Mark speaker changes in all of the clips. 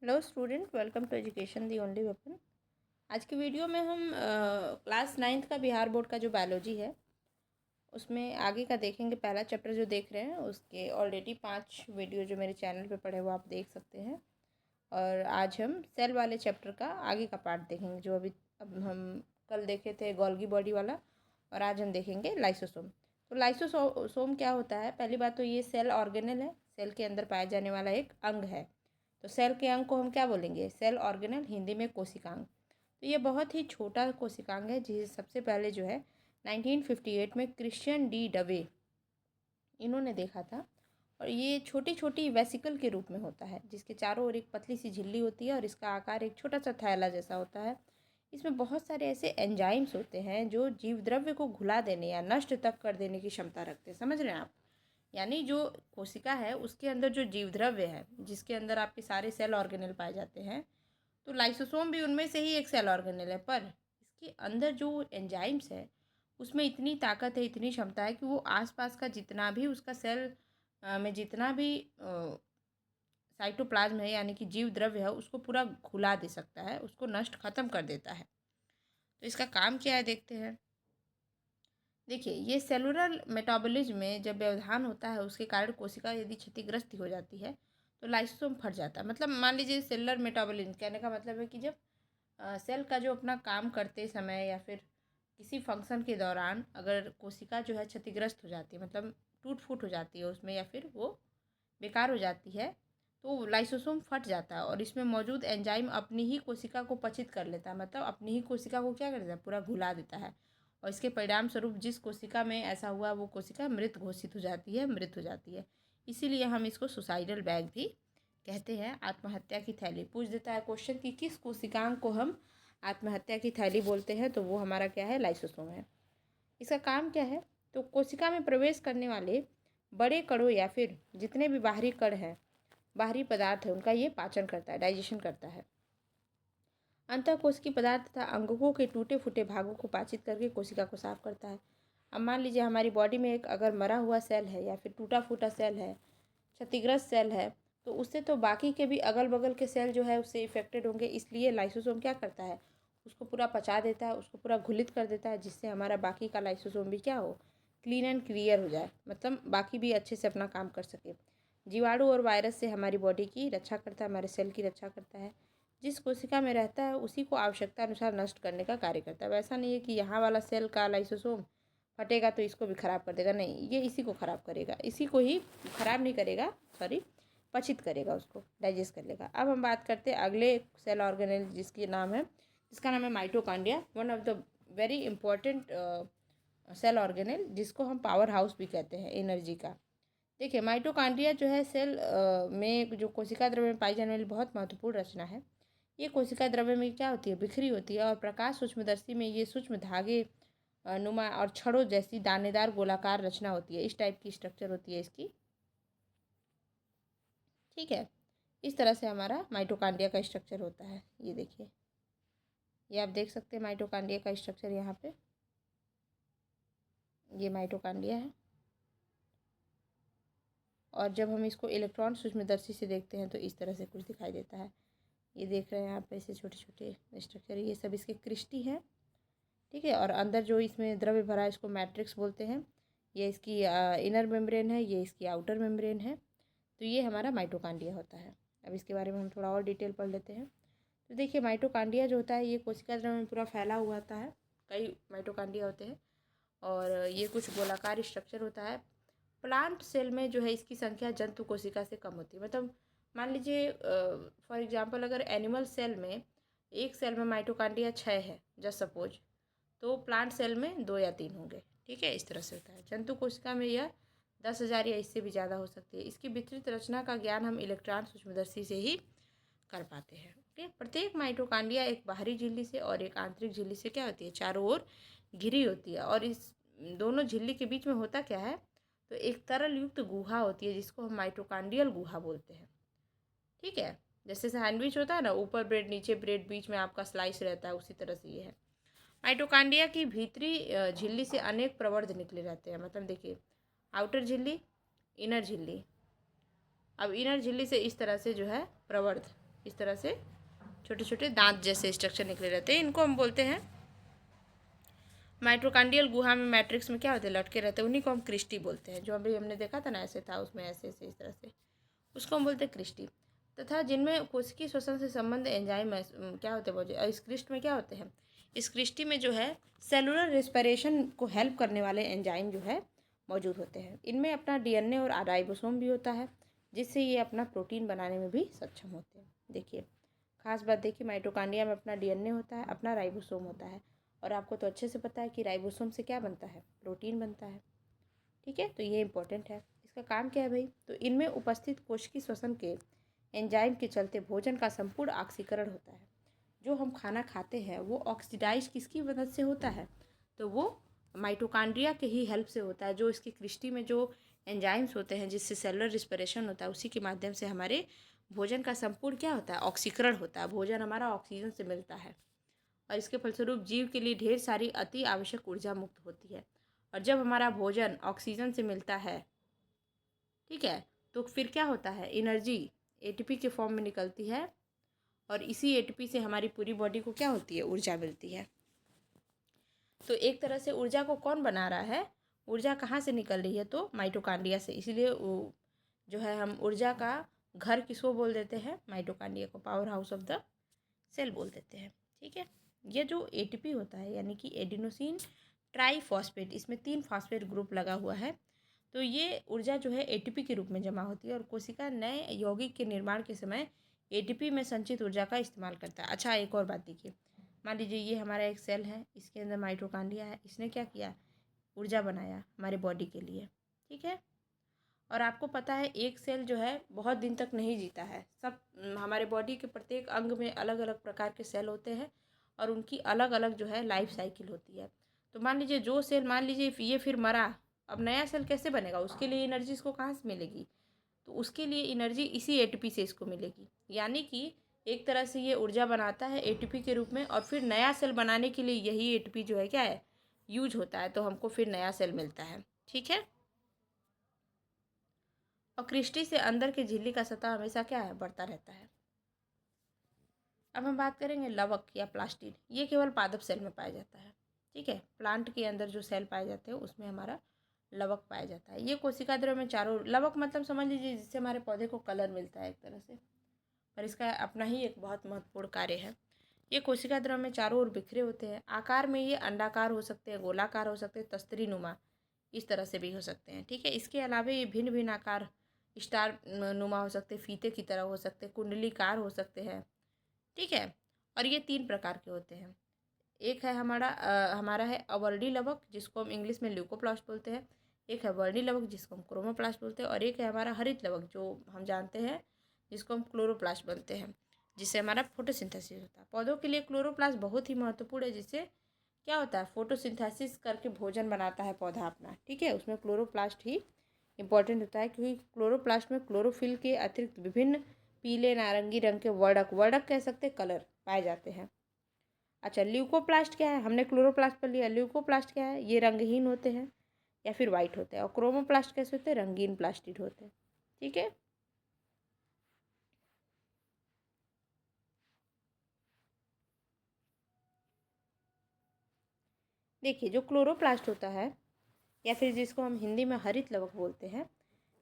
Speaker 1: Hello student, welcome to education the only weapon. आज की video में हम क्लास 9th का बिहार बोर्ड का जो बायोलॉजी है उसमें आगे का देखेंगे। पहला चैप्टर जो देख रहे हैं उसके ऑलरेडी 5 वीडियो जो मेरे चैनल पे पड़े वो आप देख सकते हैं। और आज हम सेल वाले चैप्टर का आगे का पार्ट देखेंगे जो अब हम कल देखे थे गोल्गी बॉडी वाला, और आज हम देखेंगे लाइसोसोम। तो लाइसोसोम क्या होता है? पहली बात तो ये सेल ऑर्गेनल है, सेल के अंदर पाया जाने वाला एक अंग है। तो सेल के अंग को हम क्या बोलेंगे? सेल ऑर्गेनल, हिंदी में कोशिकांग। तो ये बहुत ही छोटा कोशिकांग है जिसे सबसे पहले जो है 1958 में क्रिश्चियन डी डवे इन्होंने देखा था। और ये छोटी छोटी वेसिकल के रूप में होता है जिसके चारों ओर एक पतली सी झिल्ली होती है और इसका आकार एक छोटा सा थैला जैसा होता है। इसमें बहुत सारे ऐसे एंजाइम्स होते हैं जो जीव द्रव्य को घुला देने या नष्ट तक कर देने की क्षमता रखते हैं। समझ रहे हैं आप? यानी जो कोशिका है उसके अंदर जो जीव द्रव्य है जिसके अंदर आपके सारे सेल ऑर्गेनल पाए जाते हैं, तो लाइसोसोम भी उनमें से ही एक सेल ऑर्गेनल है। पर इसके अंदर जो एंजाइम्स है उसमें इतनी ताकत है, इतनी क्षमता है कि वो आसपास का जितना भी उसका सेल में जितना भी साइटोप्लाज्म है यानी कि जीव द्रव्य है उसको पूरा घुला दे सकता है, उसको नष्ट खत्म कर देता है। तो इसका काम क्या है देखते हैं। देखिए, ये सेलुलर मेटाबॉलिज्म में जब व्यवधान होता है उसके कारण कोशिका यदि क्षतिग्रस्त हो जाती है तो लाइसोसोम फट जाता है। मतलब मान लीजिए सेलुलर मेटाबॉलिज्म कहने का मतलब है कि जब सेल का जो अपना काम करते समय या फिर किसी फंक्शन के दौरान अगर कोशिका जो है क्षतिग्रस्त हो जाती है, मतलब टूट फूट हो जाती है उसमें या फिर वो बेकार हो जाती है, तो लाइसोसोम फट जाता है और इसमें मौजूद एंजाइम अपनी ही कोशिका को पचित कर लेता है। मतलब अपनी ही कोशिका को क्या कर देता है? पूरा घुला देता है। और इसके परिणाम स्वरूप जिस कोशिका में ऐसा हुआ वो कोशिका मृत घोषित हो जाती है, मृत हो जाती है। इसीलिए हम इसको सुसाइडल बैग भी कहते हैं, आत्महत्या की थैली। पूछ देता है क्वेश्चन कि किस कोशिकांग को हम आत्महत्या की थैली बोलते हैं, तो वो हमारा क्या है? लाइसोसोम है। इसका काम क्या है? तो कोशिका में प्रवेश करने वाले बड़े कणों या फिर जितने भी बाहरी कण हैं, बाहरी पदार्थ है, उनका ये पाचन करता है, डाइजेशन करता है। अंतःकोशिकीय पदार्थ तथा अंगकों के टूटे फूटे भागों को पाचित करके कोशिका को साफ करता है। अब मान लीजिए हमारी बॉडी में एक अगर मरा हुआ सेल है या फिर टूटा फूटा सेल है, क्षतिग्रस्त सेल है, तो उससे तो बाकी के भी अगल बगल के सेल जो है उससे इफेक्टेड होंगे। इसलिए लाइसोसोम क्या करता है? उसको पूरा पचा देता है, उसको पूरा घुलित कर देता है, जिससे हमारा बाकी का लाइसोसोम भी क्या हो? क्लीन एंड क्लियर हो जाए, मतलब बाकी भी अच्छे से अपना काम कर सके। जीवाणु और वायरस से हमारी बॉडी की रक्षा करता है, हमारे सेल की रक्षा करता है। जिस कोशिका में रहता है उसी को आवश्यकता अनुसार नष्ट करने का कार्य करता है। वैसा नहीं है कि यहाँ वाला सेल का लाइसोसोम फटेगा तो इसको भी खराब कर देगा, नहीं, ये इसी को खराब करेगा, इसी को ही खराब नहीं करेगा, सॉरी, पचित करेगा, उसको डाइजेस्ट कर लेगा। अब हम बात करते हैं अगले सेल ऑर्गेनल जिसका नाम है mitochondria, one of the very important cell organelle, जिसको हम पावर हाउस भी कहते हैं एनर्जी का। देखिए, माइटोकॉन्ड्रिया जो है सेल में जो कोशिका द्रव्य में पाई जाने वाली बहुत महत्वपूर्ण रचना है। ये कोशिका द्रव्य में क्या होती है? बिखरी होती है और प्रकाश सूक्ष्मदर्शी में ये सूक्ष्म धागे नुमा और छड़ों जैसी दानेदार गोलाकार रचना होती है। इस टाइप की स्ट्रक्चर होती है इसकी। ठीक है, इस तरह से हमारा माइटोकॉन्ड्रिया का स्ट्रक्चर होता है। ये देखिए, ये आप देख सकते हैं माइटोकॉन्ड्रिया का स्ट्रक्चर। यहाँ पे ये माइटोकॉन्ड्रिया है और जब हम इसको इलेक्ट्रॉन सूक्ष्मदर्शी से देखते हैं तो इस तरह से कुछ दिखाई देता है। ये देख रहे हैं आप ऐसे छोटे छोटे स्ट्रक्चर, ये सब इसके क्रिस्टी हैं। ठीक है, और अंदर जो इसमें द्रव्य भरा है इसको मैट्रिक्स बोलते हैं। ये इसकी इनर मेम्ब्रेन है, ये इसकी आउटर मेम्ब्रेन है। तो ये हमारा माइटोकॉन्ड्रिया होता है। अब इसके बारे में हम थोड़ा और डिटेल पढ़ लेते हैं। तो देखिए, माइटोकॉन्ड्रिया जो होता है ये कोशिका द्रव्य में पूरा फैला हुआ होता है। कई माइटोकॉन्ड्रिया होते हैं और ये कुछ गोलाकार स्ट्रक्चर होता है। प्लांट सेल में जो है इसकी संख्या जंतु कोशिका से कम होती है। मतलब मान लीजिए फॉर एग्जांपल अगर एनिमल सेल में एक सेल में माइटोकॉन्ड्रिया 6 है जस्ट सपोज, तो प्लांट सेल में 2 या 3 होंगे। ठीक है, इस तरह से होता है। जंतु कोशिका में यह 10,000 या इससे भी ज़्यादा हो सकती है। इसकी विस्तृत रचना का ज्ञान हम इलेक्ट्रॉन सूक्ष्मदर्शी से ही कर पाते हैं। ओके, प्रत्येक माइटोकॉन्ड्रिया एक बाहरी झिल्ली से और एक आंतरिक झिल्ली से क्या होती है? चारों ओर घिरी होती है। और इस दोनों झिल्ली के बीच में होता क्या है? तो एक तरल युक्त गुहा होती है जिसको हम माइटोकॉन्ड्रियल गुहा बोलते हैं। ठीक है, जैसे सैंडविच होता है ना, ऊपर ब्रेड नीचे ब्रेड, बीच में आपका स्लाइस रहता है, उसी तरह से ये है। माइटोकॉन्ड्रिया की भीतरी झिल्ली से अनेक प्रवर्ध निकले रहते हैं। मतलब देखिए, आउटर झिल्ली, इनर झिल्ली। अब इनर झिल्ली से इस तरह से जो है प्रवर्ध, इस तरह से छोटे छोटे दांत जैसे स्ट्रक्चर निकले रहते हैं, इनको हम बोलते हैं माइटोकांड्रियल गुहा में मैट्रिक्स में क्या होते हैं, लटके रहते हैं, उन्हीं को हम क्रिस्टी बोलते हैं। जो अभी हमने देखा था ना, ऐसे था, उसमें ऐसे ऐसे इस तरह से, उसको हम बोलते हैं क्रिस्टी। तथा जिनमें कोशिकीय श्वसन से संबंध एंजाइम क्या होते हैं, इस क्रिस्ट में क्या होते हैं, इस क्रिस्टी में जो है सेलुलर रेस्पिरेशन को हेल्प करने वाले एंजाइम जो है मौजूद होते हैं। इनमें अपना डीएनए और राइबोसोम भी होता है, जिससे ये अपना प्रोटीन बनाने में भी सक्षम होते हैं। देखिए खास बात, देखिए माइटोकांड्रिया में अपना डीएनए होता है, अपना राइबोसोम होता है, और आपको तो अच्छे से पता है कि राइबोसोम से क्या बनता है, प्रोटीन बनता है। ठीक है, तो ये इंपॉर्टेंट है। इसका काम क्या है भाई, तो इनमें उपस्थित कोशिकीय श्वसन के एंजाइम के चलते भोजन का संपूर्ण ऑक्सीकरण होता है। जो हम खाना खाते हैं वो ऑक्सीडाइज किसकी मदद से होता है, तो वो माइटोकांड्रिया के ही हेल्प से होता है। जो इसकी क्रिस्टी में जो एंजाइम्स होते हैं जिससे सेलुलर रिस्पिरेशन होता है, उसी के माध्यम से हमारे भोजन का संपूर्ण क्या होता है, ऑक्सीकरण होता है। भोजन हमारा ऑक्सीजन से मिलता है, और इसके फलस्वरूप जीव के लिए ढेर सारी अति आवश्यक ऊर्जा मुक्त होती है। और जब हमारा भोजन ऑक्सीजन से मिलता है, ठीक है, तो फिर क्या होता है, एनर्जी एटीपी के फॉर्म में निकलती है, और इसी एटीपी से हमारी पूरी बॉडी को क्या होती है, ऊर्जा मिलती है। तो एक तरह से ऊर्जा को कौन बना रहा है, ऊर्जा कहाँ से निकल रही है, तो माइटोकांड्रिया से। इसलिए जो है हम ऊर्जा का घर किसको बोल देते हैं, माइटोकांड्रिया को, power house of the cell बोल देते हैं। ठीक है, ये जो एटीपी होता है यानी कि एडिनोसिन ट्राईफॉस्फेट, इसमें 3 फॉस्फेट ग्रुप लगा हुआ है, तो ये ऊर्जा जो है एटीपी के रूप में जमा होती है, और कोशिका नए यौगिक के निर्माण के समय एटीपी में संचित ऊर्जा का इस्तेमाल करता है। अच्छा, एक और बात देखिए, मान लीजिए ये हमारा एक सेल है, इसके अंदर माइटोकांड्रिया है, इसने क्या किया, ऊर्जा बनाया हमारे बॉडी के लिए। ठीक है, और आपको पता है एक सेल जो है बहुत दिन तक नहीं जीता है। सब हमारे बॉडी के प्रत्येक अंग में अलग अलग प्रकार के सेल होते हैं, और उनकी अलग अलग जो है लाइफ साइकिल होती है। तो मान लीजिए जो सेल, मान लीजिए ये फिर मरा, अब नया सेल कैसे बनेगा, उसके लिए एनर्जी इसको कहाँ से मिलेगी, तो उसके लिए एनर्जी इसी एटीपी से इसको मिलेगी। यानी कि एक तरह से ये ऊर्जा बनाता है एटीपी के रूप में, और फिर नया सेल बनाने के लिए यही एटीपी जो है क्या है, यूज होता है, तो हमको फिर नया सेल मिलता है। ठीक है, और क्रिस्टी से अंदर की झिल्ली का सतह हमेशा क्या है, बढ़ता रहता है। अब हम बात करेंगे लवक या प्लास्टिड। ये केवल पादप सेल में पाया जाता है। ठीक है, प्लांट के अंदर जो सेल पाए जाते हैं उसमें हमारा लवक पाया जाता है। ये कोशिका द्रव्य में चारों, लवक मतलब समझ लीजिए जिससे हमारे पौधे को कलर मिलता है एक तरह से, पर इसका अपना ही एक बहुत महत्वपूर्ण कार्य है। ये कोशिका द्रव्य में चारों ओर बिखरे होते हैं। आकार में ये अंडाकार हो सकते हैं, गोलाकार हो सकते हैं, तस्तरी नुमा, इस तरह से भी हो सकते हैं। ठीक है, इसके अलावा ये भिन्न भिन्न आकार, स्टार नुमा हो सकते हैं, फीते की तरह हो सकते हैं, कुंडलीकार हो सकते हैं। ठीक है, और ये 3 प्रकार के होते हैं। एक है हमारा है अवर्णी लवक, जिसको हम इंग्लिश में ल्यूकोप्लास्ट बोलते हैं। एक है वर्णी लवक, जिसको हम क्रोमोप्लास्ट बोलते हैं, और एक है हमारा हरित लवक, जो हम जानते हैं, जिसको हम क्लोरोप्लास्ट बोलते हैं, जिससे हमारा फोटोसिंथेसिस होता है। पौधों के लिए क्लोरोप्लास्ट बहुत ही महत्वपूर्ण है, जिससे क्या होता है, फोटोसिंथेसिस करके भोजन बनाता है पौधा अपना। ठीक है, उसमें क्लोरोप्लास्ट ही इंपॉर्टेंट होता है, क्योंकि क्लोरोप्लास्ट में क्लोरोफिल के अतिरिक्त विभिन्न पीले नारंगी रंग के वर्णक, वर्णक कह सकते हैं, कलर पाए जाते हैं। अच्छा, ल्यूकोप्लास्ट क्या है, हमने क्लोरोप्लास्ट पर लिया, ल्यूकोप्लास्ट क्या है, ये रंगहीन होते हैं या फिर वाइट होते हैं, और क्रोमोप्लास्ट कैसे होते हैं, रंगीन प्लास्टिड होते हैं। ठीक है, देखिए जो क्लोरोप्लास्ट होता है, या फिर जिसको हम हिंदी में हरित लवक बोलते हैं,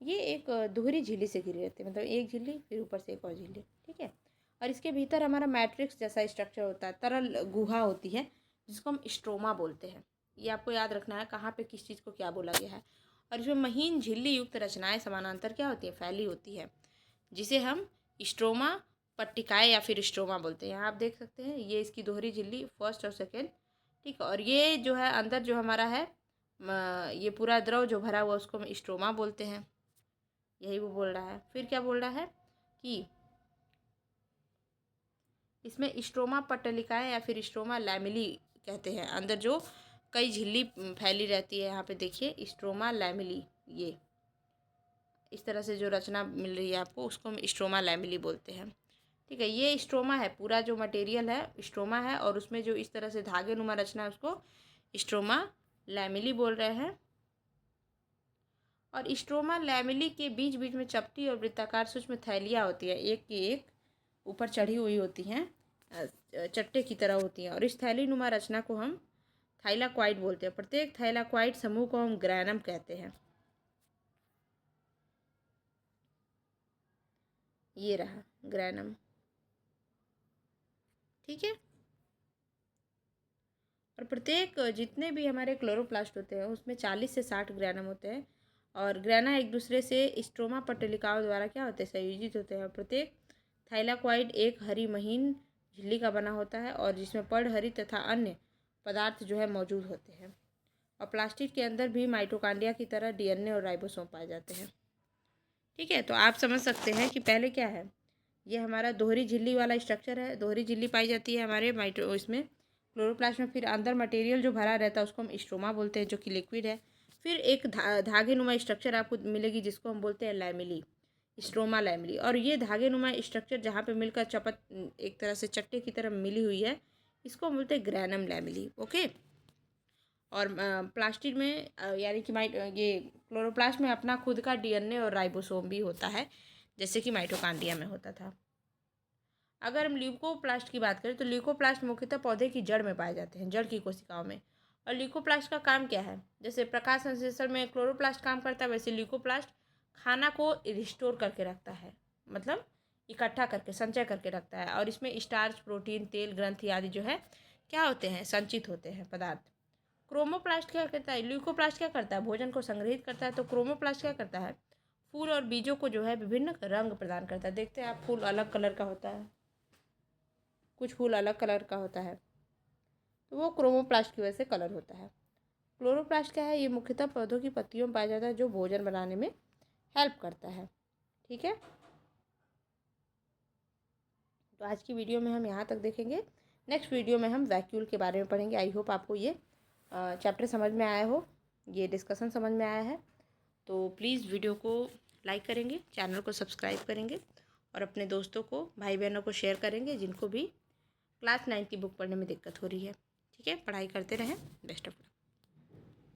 Speaker 1: ये एक दोहरी झिल्ली से घिरे रहते हैं, मतलब एक झिल्ली फिर ऊपर से एक और झिल्ली। ठीक है, और इसके भीतर हमारा मैट्रिक्स जैसा स्ट्रक्चर होता है, तरल गुहा होती है, जिसको हम स्ट्रोमा बोलते हैं। ये आपको याद रखना है कहाँ पे किस चीज़ को क्या बोला गया है। और इसमें महीन झिल्ली युक्त रचनाएं समानांतर क्या होती है, फैली होती है, जिसे हम स्ट्रोमा पट्टिकाएँ या फिर स्ट्रोमा बोलते हैं। यहाँ आप देख सकते हैं, ये इसकी दोहरी झिल्ली फर्स्ट और सेकेंड। ठीक है, और ये जो है अंदर जो हमारा है ये पूरा द्रव जो भरा हुआ उसको हम स्ट्रोमा बोलते हैं। यही वो बोल रहा है। फिर क्या बोल रहा है कि इसमें स्ट्रोमा पट्टलिकाएँ या फिर स्ट्रोमा लैमिली कहते हैं। अंदर जो कई झिल्ली फैली रहती है, यहाँ पे देखिए स्ट्रोमा लैमिली, ये इस तरह से जो रचना मिल रही है आपको, उसको हम स्ट्रोमा लैमिली बोलते हैं। ठीक है, ये स्ट्रोमा है, पूरा जो मटेरियल है स्ट्रोमा है, और उसमें जो इस तरह से धागे नुमा रचना है उसको स्ट्रोमा लैमिली बोल रहे हैं। और स्ट्रोमा लैमिली के बीच बीच में चपटी और वृत्ताकार सूक्ष्म थैलियाँ होती है, एक की एक ऊपर चढ़ी हुई होती हैं, चट्टे की तरह होती हैं, और इस थैली नुमा रचना को हम थाइलाक्वाइड बोलते हैं। प्रत्येक थाइलाक्वाइड समूह को हम ग्रैनम कहते हैं। ये रहा ग्रैनम, ठीक है। और प्रत्येक जितने भी हमारे क्लोरोप्लास्ट होते हैं उसमें 40 से 60 ग्रैनम होते हैं, और ग्रैना एक दूसरे से स्ट्रोमा पट्टिकाओं द्वारा क्या होते हैं, संयोजित होते हैं। प्रत्येक थाइलाक्वाइड एक हरी महीन झिल्ली का बना होता है, और जिसमें पर्णहरित तथा अन्य पदार्थ जो है मौजूद होते हैं। और प्लास्टिड के अंदर भी माइटोकांड्रिया की तरह डीएनए और राइबोसोम पाए जाते हैं, ठीक है। तो आप समझ सकते हैं कि पहले क्या है, ये हमारा दोहरी झिल्ली वाला स्ट्रक्चर है। दोहरी झिल्ली पाई जाती है हमारे इसमें क्लोरोप्लास्ट में। फिर अंदर मटेरियल जो भरा रहता है उसको हम स्ट्रोमा बोलते हैं, जो कि लिक्विड है। फिर एक धागे नुमा स्ट्रक्चर आपको मिलेगी जिसको हम बोलते हैं लैमिली, स्ट्रोमा लैमिली। और ये धागे नुमा स्ट्रक्चर जहाँ पे मिलकर चपत एक तरह से चट्टे की तरह मिली हुई है, इसको हम बोलते हैं ग्रैनम लैमिली, ओके। और प्लास्टिड में यानी कि ये क्लोरोप्लास्ट में अपना खुद का डीएनए और राइबोसोम भी होता है, जैसे कि माइटोकांड्रिया में होता था। अगर हम ल्यूकोप्लास्ट की बात करें तो ल्यूकोप्लास्ट मुख्यतः पौधे की जड़ में पाए जाते हैं, जड़ की कोशिकाओं में। और ल्यूकोप्लास्ट का काम क्या है, जैसे प्रकाश संश्लेषण में क्लोरोप्लास्ट काम करता है, वैसे ल्यूकोप्लास्ट खाना को रिस्टोर करके रखता है, मतलब इकट्ठा करके संचय करके रखता है। और इसमें स्टार्च, प्रोटीन, तेल, ग्रंथि आदि जो है क्या होते हैं, संचित होते हैं पदार्थ। क्रोमोप्लास्ट क्या करता है, ल्यूकोप्लास्ट क्या करता है, भोजन को संग्रहित करता है। तो क्रोमोप्लास्ट क्या करता है, फूल और बीजों को जो है विभिन्न रंग प्रदान करता है। देखते हैं आप, फूल अलग कलर का होता है, कुछ फूल अलग कलर का होता है, तो वो क्रोमोप्लास्ट की वजह से कलर होता है। क्लोरोप्लास्ट क्या है, ये मुख्यतः पौधों की पत्तियों में पाया जाता है, जो भोजन बनाने में हेल्प करता है, ठीक है। तो आज की वीडियो में हम यहाँ तक देखेंगे। नेक्स्ट वीडियो में हम वैक्यूल के बारे में पढ़ेंगे। आई होप आपको ये चैप्टर समझ में आया हो, ये डिस्कशन समझ में आया है। तो प्लीज़ वीडियो को लाइक करेंगे, चैनल को सब्सक्राइब करेंगे, और अपने दोस्तों को, भाई बहनों को शेयर करेंगे जिनको भी क्लास 9 की बुक पढ़ने में दिक्कत हो रही है, ठीक है। पढ़ाई करते रहें, बेस्ट ऑफ लक।